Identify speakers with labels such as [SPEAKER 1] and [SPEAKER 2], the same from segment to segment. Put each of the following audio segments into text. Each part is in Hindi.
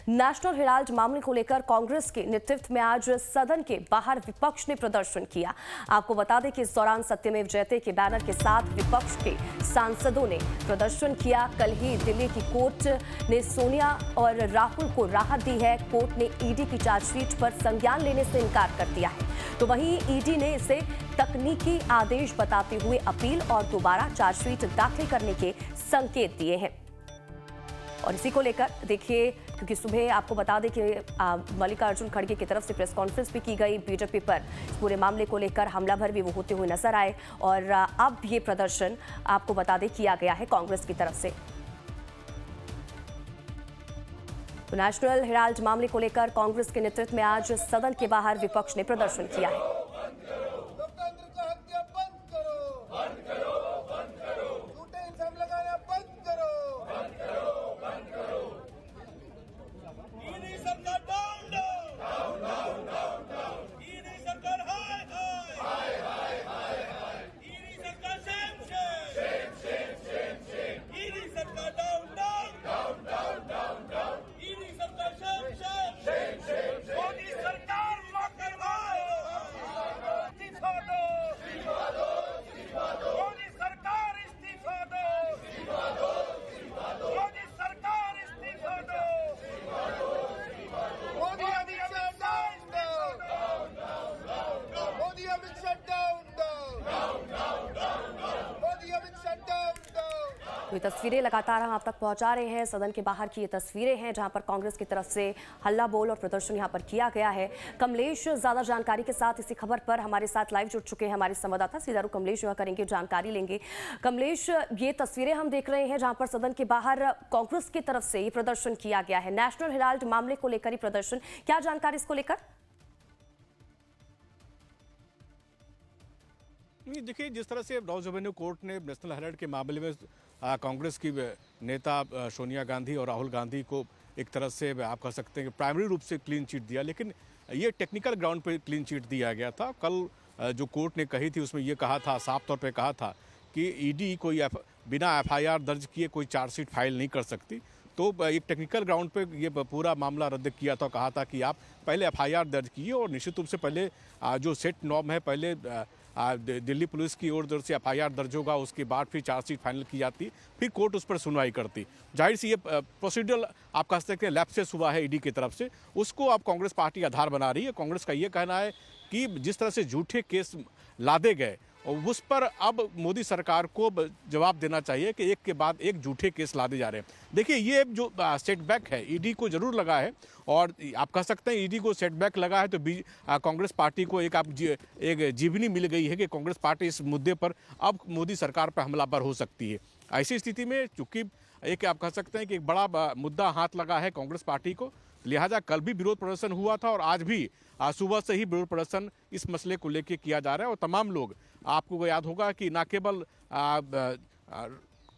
[SPEAKER 1] नेशनल हेराल्ड मामले को लेकर कांग्रेस के नेतृत्व में आज सदन के बाहर विपक्ष ने प्रदर्शन किया। आपको बता दें कि इस दौरान सत्यमेव जयते के बैनर के साथ विपक्ष के सांसदों ने प्रदर्शन किया। कल ही दिल्ली की कोर्ट ने सोनिया और राहुल को राहत दी है। कोर्ट ने ईडी की चार्जशीट पर संज्ञान लेने से इनकार कर दिया है, तो वहीं ईडी ने इसे तकनीकी आदेश बताते हुए अपील और दोबारा चार्जशीट दाखिल करने के संकेत दिए हैं। और इसी को लेकर देखिए, क्योंकि सुबह आपको बता दें कि मल्लिकार्जुन खड़गे की तरफ से प्रेस कॉन्फ्रेंस भी की गई, बीजेपी पर इस पूरे मामले को लेकर हमला भर भी वो होते हुए नजर आए और अब ये प्रदर्शन आपको बता दें किया गया है कांग्रेस की तरफ से। तो नेशनल हेराल्ड मामले को लेकर कांग्रेस के नेतृत्व में आज सदन के बाहर विपक्ष ने प्रदर्शन किया है। ये तस्वीरें लगातार हम आप तक पहुंचा रहे हैं। सदन के बाहर की ये तस्वीरें हैं जहां पर कांग्रेस की तरफ से हल्ला बोल और प्रदर्शन यहां पर किया गया है। कमलेश ज्यादा जानकारी के साथ इसी खबर पर हमारे साथ लाइव जुड़ चुके हैं हमारे संवाददाता सीधारू कमलेश, जो करेंगे जानकारी लेंगे। कमलेश, ये तस्वीरें हम देख रहे हैं जहां पर सदन के बाहर कांग्रेस की तरफ से ये प्रदर्शन किया गया है। नेशनल हेराल्ड मामले को लेकर ही प्रदर्शन, क्या जानकारी इसको लेकर?
[SPEAKER 2] देखिए, जिस तरह से रॉस एवेन्यू कोर्ट ने नेशनल हेराल्ड के मामले में कांग्रेस की नेता सोनिया गांधी और राहुल गांधी को एक तरह से आप कह सकते हैं कि प्राइमरी रूप से क्लीन चिट दिया, लेकिन ये टेक्निकल ग्राउंड पे क्लीन चिट दिया गया था। कल जो कोर्ट ने कही थी उसमें ये कहा था, साफ तौर पे कहा था कि ईडी कोई बिना एफआईआर दर्ज किए कोई चार्जशीट फाइल नहीं कर सकती। तो एक टेक्निकल ग्राउंड पे ये पूरा मामला रद्द किया था। कहा था कि आप पहले एफआईआर दर्ज कीजिए और निश्चित रूप से पहले जो सेट नॉर्म है, पहले दिल्ली पुलिस की ओर से एफआईआर दर्ज होगा, उसके बाद फिर चार्जशीट फाइनल की जाती, फिर कोर्ट उस पर सुनवाई करती। जाहिर सी ये प्रोसीडरल आप कह सकते हैं लैप्सेस हुआ है ईडी की तरफ से, उसको अब कांग्रेस पार्टी आधार बना रही है। कांग्रेस का ये कहना है कि जिस तरह से झूठे केस लादे गए उस पर अब मोदी सरकार को जवाब देना चाहिए कि एक के बाद एक झूठे केस लादे जा रहे हैं। देखिए, ये जो सेटबैक है ईडी को जरूर लगा है और आप कह सकते हैं ईडी को सेटबैक लगा है तो कांग्रेस पार्टी को एक जीवनी मिल गई है कि कांग्रेस पार्टी इस मुद्दे पर अब मोदी सरकार पर हमलावर हो सकती है। ऐसी स्थिति में चूंकि एक आप कह सकते हैं कि एक बड़ा मुद्दा हाथ लगा है कांग्रेस पार्टी को, लिहाजा कल भी विरोध प्रदर्शन हुआ था और आज भी सुबह से ही विरोध प्रदर्शन इस मसले को लेकर किया जा रहा है। और तमाम लोग, आपको याद होगा कि न केवल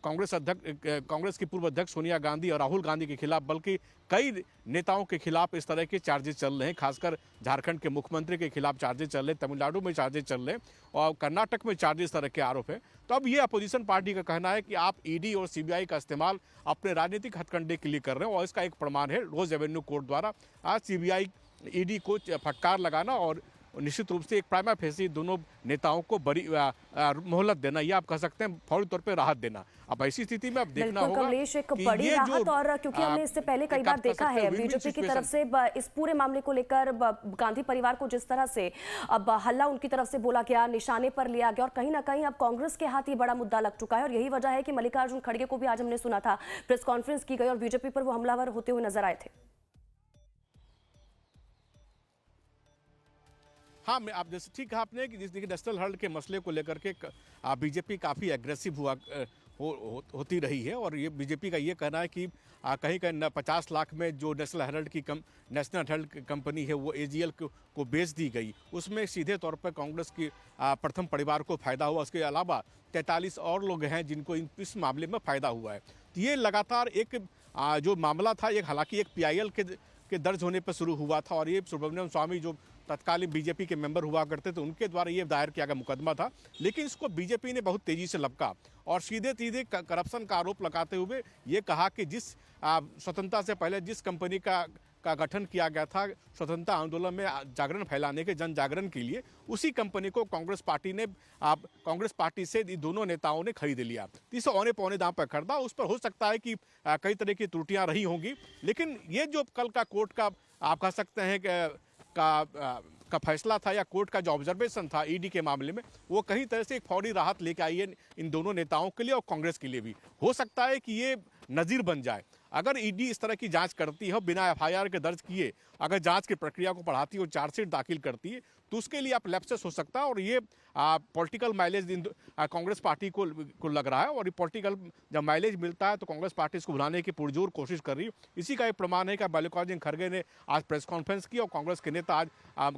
[SPEAKER 2] कांग्रेस की पूर्व अध्यक्ष सोनिया गांधी और राहुल गांधी के खिलाफ, बल्कि कई नेताओं के खिलाफ इस तरह के चार्जेस चल रहे हैं। खासकर झारखंड के मुख्यमंत्री के खिलाफ चार्जेस चल रहे हैं, तमिलनाडु में चार्जेस चल रहे हैं और कर्नाटक में चार्जेस इस तरह के आरोप हैं। तो अब ये अपोजिशन पार्टी का कहना है कि आप ईडी और सीबीआई का इस्तेमाल अपने राजनीतिक हथकंडे के लिए कर रहे हैं और इसका एक प्रमाण है रोज एवेन्यू कोर्ट द्वारा आज सीबीआई ईडी को फटकार लगाना और निश्चित रूप से एक प्राइमा फेसी दोनों नेताओं को बड़ी मोहलत देना, या आप कह सकते हैं फौरी तौर पे राहत देना। अब ऐसी स्थिति में अब देखना होगा
[SPEAKER 1] कमलेश, एक बड़ी राहत, और क्योंकि हमने इससे पहले कई बार देखा है बीजेपी की तरफ से इस पूरे मामले को लेकर गांधी परिवार को जिस तरह से अब हल्ला उनकी तरफ से बोला गया, निशाने पर लिया गया और कहीं ना कहीं अब कांग्रेस के हाथ ये बड़ा मुद्दा लग चुका है। और यही वजह है कि मल्लिकार्जुन खड़गे को भी आज हमने सुना था, प्रेस कॉन्फ्रेंस की गई और बीजेपी पर वो हमलावर होते हुए नजर आए थे।
[SPEAKER 2] हाँ, मैं आप जैसे ठीक कहा आपने कि देखिए नेशनल हेराल्ड के मसले को लेकर के बीजेपी काफ़ी एग्रेसिव होती रही है और ये बीजेपी का ये कहना है कि कहीं कहीं 50 लाख में जो नेशनल हेराल्ड कंपनी है वो एजीएल को बेच दी गई, उसमें सीधे तौर पर कांग्रेस की प्रथम परिवार को फायदा हुआ। उसके अलावा 43 और लोग हैं जिनको इस मामले में फ़ायदा हुआ है। तो ये लगातार एक जो मामला था, हालांकि एक PIL के दर्ज होने पर शुरू हुआ था और ये सुब्रमण्यम स्वामी जो तत्कालीन बीजेपी के मेंबर हुआ करते थे, उनके द्वारा ये दायर किया गया मुकदमा था। लेकिन इसको बीजेपी ने बहुत तेजी से लपका और सीधे सीधे करप्शन का आरोप लगाते हुए ये कहा कि जिस स्वतंत्रता से पहले जिस कंपनी का गठन किया गया था स्वतंत्रता आंदोलन में जागरण फैलाने के, जन जागरण के लिए, उसी कंपनी को कांग्रेस पार्टी से दोनों नेताओं ने खरीद लिया। इस औने पौने दाम पर खरीदा। उस पर हो सकता है कि कई तरह की त्रुटियां रही होंगी, लेकिन ये जो कल का कोर्ट का आप कह सकते हैं का फैसला था या कोर्ट का जो ऑब्जर्वेशन था ईडी के मामले में, वो कहीं तरह से एक फौरी राहत लेके आई है इन दोनों नेताओं के लिए और कांग्रेस के लिए भी। हो सकता है कि ये नज़ीर बन जाए। अगर ईडी इस तरह की जांच करती है, बिना एफआईआर के दर्ज किए अगर जांच की प्रक्रिया को बढ़ाती है और चार्जशीट दाखिल करती है, तो उसके लिए आप लैप्सेस हो सकता है और ये पॉलिटिकल माइलेज कांग्रेस पार्टी को लग रहा है। और ये पॉलिटिकल जब माइलेज मिलता है तो कांग्रेस पार्टी इसको बुलाने की पुरजोर कोशिश कर रही है। इसी का एक प्रमाण है कि मल्लिकार्जुन खड़गे ने आज प्रेस कॉन्फ्रेंस की और कांग्रेस के नेता आज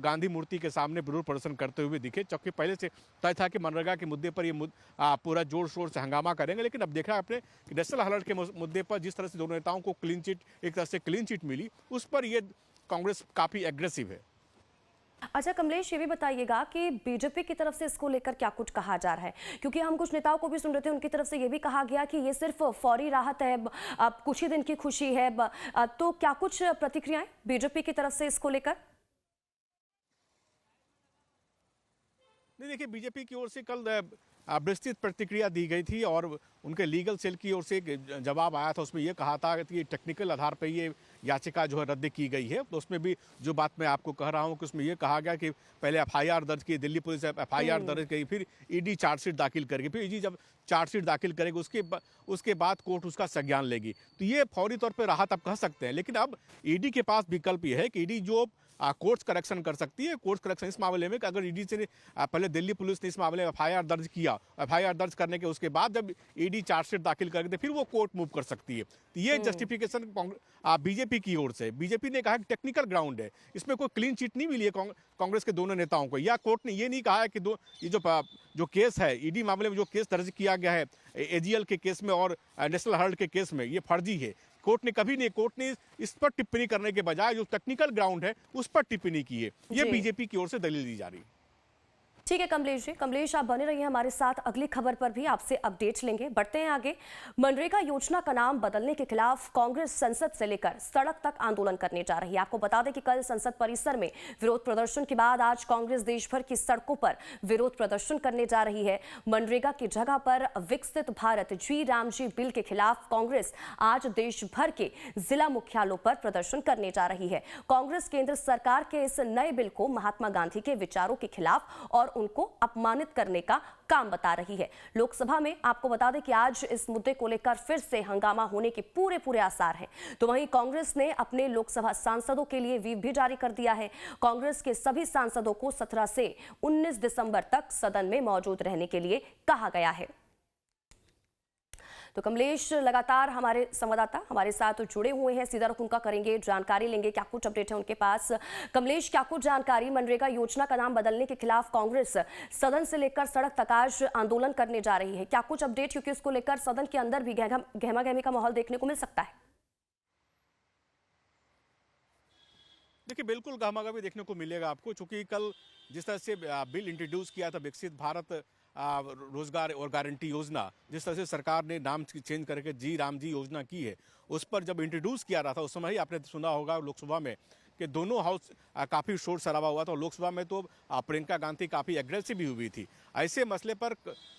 [SPEAKER 2] गांधी मूर्ति के सामने विरोध प्रदर्शन करते हुए दिखे। जबकि पहले से तय था कि मनरेगा के मुद्दे पर ये पूरा जोर शोर से हंगामा करेंगे, लेकिन अब देखा आपने कि नेशनल हेराल्ड के मुद्दे पर जिस तरह से दोनों नेताओं को एक तरह से क्लीन चिट मिली, उस पर ये कांग्रेस काफी एग्रेसिव है।
[SPEAKER 1] अच्छा कमलेश, ये भी बताइएगा कि बीजेपी की तरफ से इसको लेकर क्या कुछ कहा जा रहा है, क्योंकि हम कुछ नेताओं को भी सुन रहे थे, उनकी तरफ से ये भी कहा गया कि ये सिर्फ फौरी राहत है, अब कुछ ही दिन की खुशी है, तो क्या कुछ प्रतिक्रियाएं बीजेपी की तरफ से इसको लेकर?
[SPEAKER 2] नहीं, देखिए, बीजेपी की ओर से कल विस्तृत प्रतिक्रिया दी गई थी और उनके लीगल सेल की ओर से एक जवाब आया था। उसमें यह कहा था कि टेक्निकल आधार पर ये याचिका जो है रद्द की गई है। तो उसमें भी जो बात मैं आपको कह रहा हूं कि उसमें यह कहा गया कि पहले एफआईआर दर्ज की, दिल्ली पुलिस एफआईआर दर्ज की, फिर ईडी चार्जशीट दाखिल करेगी, फिर ईडी जब चार्जशीट दाखिल करेगी उसके बाद कोर्ट उसका संज्ञान लेगी। तो ये फौरी तौर पर राहत आप कह सकते हैं। लेकिन अब ईडी के पास विकल्प ये है कि ईडी जो कोर्स करेक्शन कर सकती है। कोर्स करेक्शन इस मामले में कि अगर ईडी से पहले दिल्ली पुलिस ने इस मामले में एफआईआर दर्ज किया, एफआईआर दर्ज करने के उसके बाद जब ईडी चार्जशीट दाखिल करके फिर वो कोर्ट मूव कर सकती है। तो ये जस्टिफिकेशन बीजेपी की ओर से, बीजेपी ने कहा कि टेक्निकल ग्राउंड है, इसमें कोई क्लीन चिट नहीं मिली है कांग्रेस के दोनों नेताओं को, या कोर्ट ने ये नहीं कहा है कि ये जो केस है ईडी मामले में जो केस दर्ज किया गया है एजीएल के केस में और नेशनल हेराल्ड के केस में, ये फर्जी है। कोर्ट ने कभी नहीं, कोर्ट ने इस पर टिप्पणी करने के बजाय जो टेक्निकल ग्राउंड है उस पर टिप्पणी की है। ये बीजेपी की ओर से दलील दी जा रही है।
[SPEAKER 1] ठीक है कमलेश जी, कमलेश आप बने रहिए हमारे साथ, अगली खबर पर भी आपसे अपडेट लेंगे। बढ़ते हैं आगे। मनरेगा योजना का नाम बदलने के खिलाफ कांग्रेस संसद से लेकर सड़क तक आंदोलन करने जा रही है। आपको बता दें कि कल संसद परिसर में विरोध प्रदर्शन के बाद आज कांग्रेस देश भर की सड़कों पर विरोध प्रदर्शन करने जा रही है। मनरेगा की जगह पर विकसित भारत जी रामजी बिल के खिलाफ कांग्रेस आज देश भर के जिला मुख्यालयों पर प्रदर्शन करने जा रही है। कांग्रेस केंद्र सरकार के इस नए बिल को महात्मा गांधी के विचारों के खिलाफ और उनको अपमानित करने का काम बता रही है। लोकसभा में आपको बता दें कि आज इस मुद्दे को लेकर फिर से हंगामा होने के पूरे आसार हैं। तो वहीं कांग्रेस ने अपने लोकसभा सांसदों के लिए व्हिप भी जारी कर दिया है। कांग्रेस के सभी सांसदों को 17 से 19 दिसंबर तक सदन में मौजूद रहने के लिए कहा गया है। तो कमलेश, लगातार हमारे संवाददाता हमारे साथ जुड़े हुए हैं, सीधा रुख उनका करेंगे, जानकारी लेंगे क्या कुछ अपडेट है उनके पास। कमलेश, क्या कुछ जानकारी? मनरेगा योजना का नाम बदलने के खिलाफ कांग्रेस सदन से लेकर सड़क तक आज आंदोलन करने जा रही है, क्या कुछ अपडेट? क्योंकि इसको लेकर सदन के अंदर भी गहमा गहमी का माहौल देखने को मिल सकता है।
[SPEAKER 2] देखिए, बिल्कुल गहमा-गहमी देखने को मिलेगा आपको, चूंकि कल जिस तरह से बिल इंट्रोड्यूस किया था विकसित भारत रोजगार और गारंटी योजना, जिस तरह से सरकार ने नाम चेंज करके जी राम जी योजना की है, उस पर जब इंट्रोड्यूस किया रहा था उस समय ही आपने सुना होगा लोकसभा में कि दोनों हाउस काफ़ी शोर शराबा हुआ था। लोकसभा में तो प्रियंका गांधी काफ़ी एग्रेसिव भी हुई थी। ऐसे मसले पर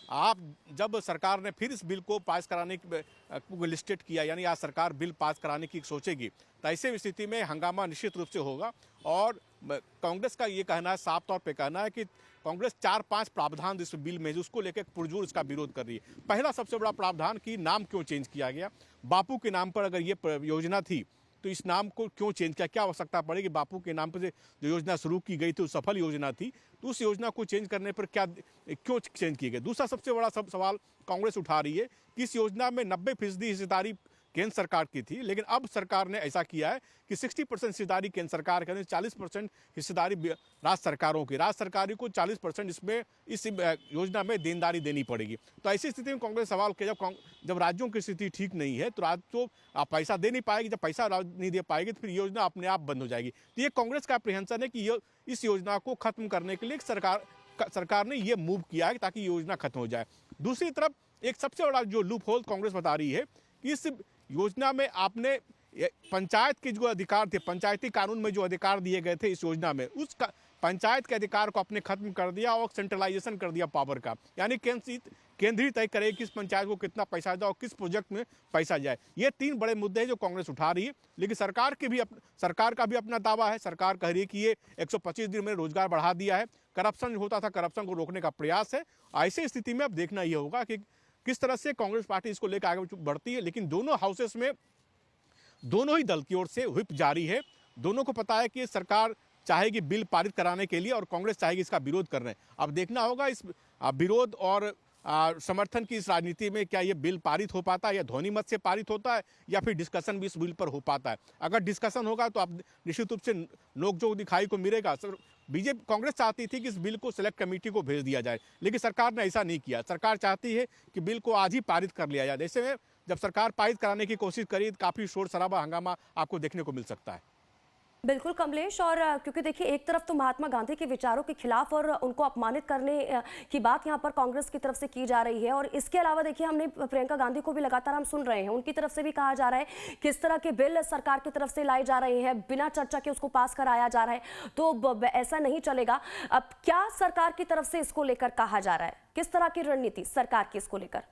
[SPEAKER 2] आप जब सरकार ने फिर इस बिल को पास कराने को लिस्टेड किया, यानी आज सरकार बिल पास कराने की सोचेगी, तो ऐसे स्थिति में हंगामा निश्चित रूप से होगा। और कांग्रेस का ये कहना है, साफ तौर पे कहना है कि कांग्रेस 4-5 प्रावधान इस बिल में उसको लेकर पुरजोर इसका विरोध कर रही है। पहला सबसे बड़ा प्रावधान कि नाम क्यों चेंज किया गया। बापू के नाम पर अगर ये योजना थी तो इस नाम को क्यों चेंज किया, क्या आवश्यकता पड़ेगी? बापू के नाम पर जो योजना शुरू की गई थी वो सफल योजना थी, तो उस योजना को चेंज करने पर क्यों चेंज की गई? दूसरा सबसे बड़ा सवाल कांग्रेस उठा रही है कि इस योजना में 90% हिस्सेदारी केंद्र सरकार की थी, लेकिन अब सरकार ने ऐसा किया है कि 60% हिस्सेदारी केंद्र सरकार की, 40% हिस्सेदारी राज्य सरकारों की। राज्य सरकारों को 40% इसमें इस योजना में देनदारी देनी पड़ेगी। तो ऐसी स्थिति में कांग्रेस सवाल किया, जब राज्यों की स्थिति ठीक नहीं है तो राज्य तो पैसा दे नहीं पाएगी। जब पैसा नहीं दे पाएगी तो फिर योजना अपने आप बंद हो जाएगी। तो ये कांग्रेस का अप्रीहेंशन है कि इस योजना को खत्म करने के लिए सरकार ने ये मूव किया है ताकि योजना खत्म हो जाए। दूसरी तरफ एक सबसे बड़ा जो लूप होल कांग्रेस बता रही है कि इस योजना में आपने पंचायत के जो अधिकार थे, पंचायती कानून में जो अधिकार दिए गए थे इस योजना में, उस पंचायत के अधिकार को आपने खत्म कर दिया और सेंट्रलाइजेशन कर दिया पावर का। यानी केंद्र ही तय करे किस पंचायत को कितना पैसा जाए और किस प्रोजेक्ट में पैसा जाए। ये 3 बड़े मुद्दे हैं जो कांग्रेस उठा रही है। लेकिन सरकार का भी अपना दावा है। सरकार कह रही है कि ये 125 दिन में रोजगार बढ़ा दिया है, करप्शन होता था, करप्शन को रोकने का प्रयास है। ऐसी स्थिति में अब देखना ये होगा कि किस तरह से कांग्रेस पार्टी इसको लेकर आगे बढ़ती है। लेकिन दोनों हाउसेस में दोनों ही दल की ओर से व्हिप जारी है। दोनों को पता है कि सरकार चाहेगी बिल पारित कराने के लिए और कांग्रेस चाहेगी इसका विरोध करने। अब देखना होगा इस विरोध और समर्थन की इस राजनीति में क्या ये बिल पारित हो पाता है या ध्वनि मत से पारित होता है या फिर डिस्कशन भी इस बिल पर हो पाता है। अगर डिस्कशन होगा तो अब निश्चित रूप से नोकझोंक दिखाई को मिलेगा। बीजेपी कांग्रेस चाहती थी कि इस बिल को सिलेक्ट कमेटी को भेज दिया जाए, लेकिन सरकार ने ऐसा नहीं किया। सरकार चाहती है कि बिल को आज ही पारित कर लिया जाए। ऐसे में जब सरकार पारित कराने की कोशिश करी तो काफ़ी शोर शराबा हंगामा आपको देखने को मिल सकता है।
[SPEAKER 1] बिल्कुल कमलेश, और क्योंकि देखिए एक तरफ तो महात्मा गांधी के विचारों के खिलाफ और उनको अपमानित करने की बात यहां पर कांग्रेस की तरफ से की जा रही है, और इसके अलावा देखिए हमने प्रियंका गांधी को भी लगातार हम सुन रहे हैं, उनकी तरफ से भी कहा जा रहा है किस तरह के बिल सरकार की तरफ से लाए जा रहे हैं, बिना चर्चा के उसको पास कराया जा रहा है, तो ऐसा नहीं चलेगा। अब क्या सरकार की तरफ से इसको लेकर कहा जा रहा है, किस तरह की रणनीति सरकार की इसको लेकर?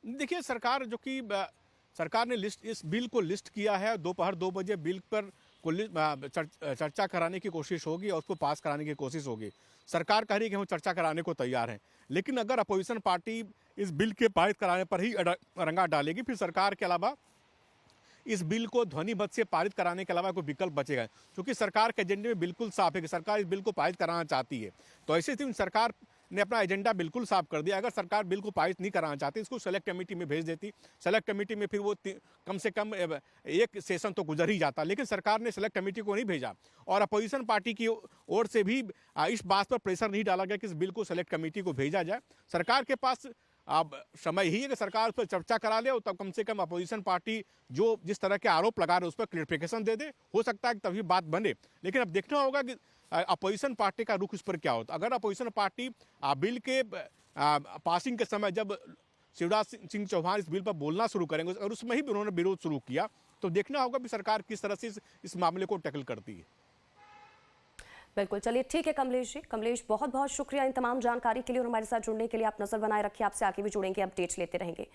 [SPEAKER 2] देखिए सरकार ने इस बिल को लिस्ट किया है। दोपहर 2 बजे बिल पर चर्चा कराने की कोशिश होगी और उसको पास कराने की कोशिश होगी। सरकार कह रही है कि हम चर्चा कराने को तैयार हैं, लेकिन अगर अपोजिशन पार्टी इस बिल के पारित कराने पर ही रंगा डालेगी, फिर सरकार के अलावा इस बिल को ध्वनि मत से पारित कराने के अलावा कोई विकल्प बचेगा, क्योंकि सरकार के एजेंडे में बिल्कुल साफ है कि सरकार इस बिल को पारित कराना चाहती है। तो ऐसे स्थिति में सरकार ने अपना एजेंडा बिल्कुल साफ कर दिया। अगर सरकार बिल को पारित नहीं कराना चाहती, इसको सेलेक्ट कमेटी में भेज देती। सेलेक्ट कमेटी में फिर वो कम से कम एक सेशन तो गुजर ही जाता, लेकिन सरकार ने सेलेक्ट कमेटी को नहीं भेजा और अपोजिशन पार्टी की ओर से भी इस बात पर प्रेशर नहीं डाला गया कि इस बिल को सेलेक्ट कमेटी को भेजा जाए। सरकार के पास अब समय ही है कि सरकार उस पर चर्चा करा ले और तब कम से कम अपोजिशन पार्टी जो जिस तरह के आरोप लगा रहे उस पर क्लियरिफिकेशन दे दे। हो सकता है कि तभी बात बने, लेकिन अब देखना होगा कि अपोजिशन पार्टी का रुख इस पर क्या होता है। अगर अपोजिशन पार्टी बिल के पासिंग के समय जब शिवराज सिंह चौहान इस बिल पर बोलना शुरू करेंगे और उसमें ही उन्होंने विरोध शुरू किया, तो देखना होगा कि सरकार किस तरह से इस मामले को टैकल करती है।
[SPEAKER 1] बिल्कुल, चलिए ठीक है कमलेश जी। कमलेश, बहुत बहुत शुक्रिया इन तमाम जानकारी के लिए और हमारे साथ जुड़ने के लिए। आप नजर बनाए रखिए, आपसे आगे भी जुड़ेंगे, अपडेट्स लेते रहेंगे।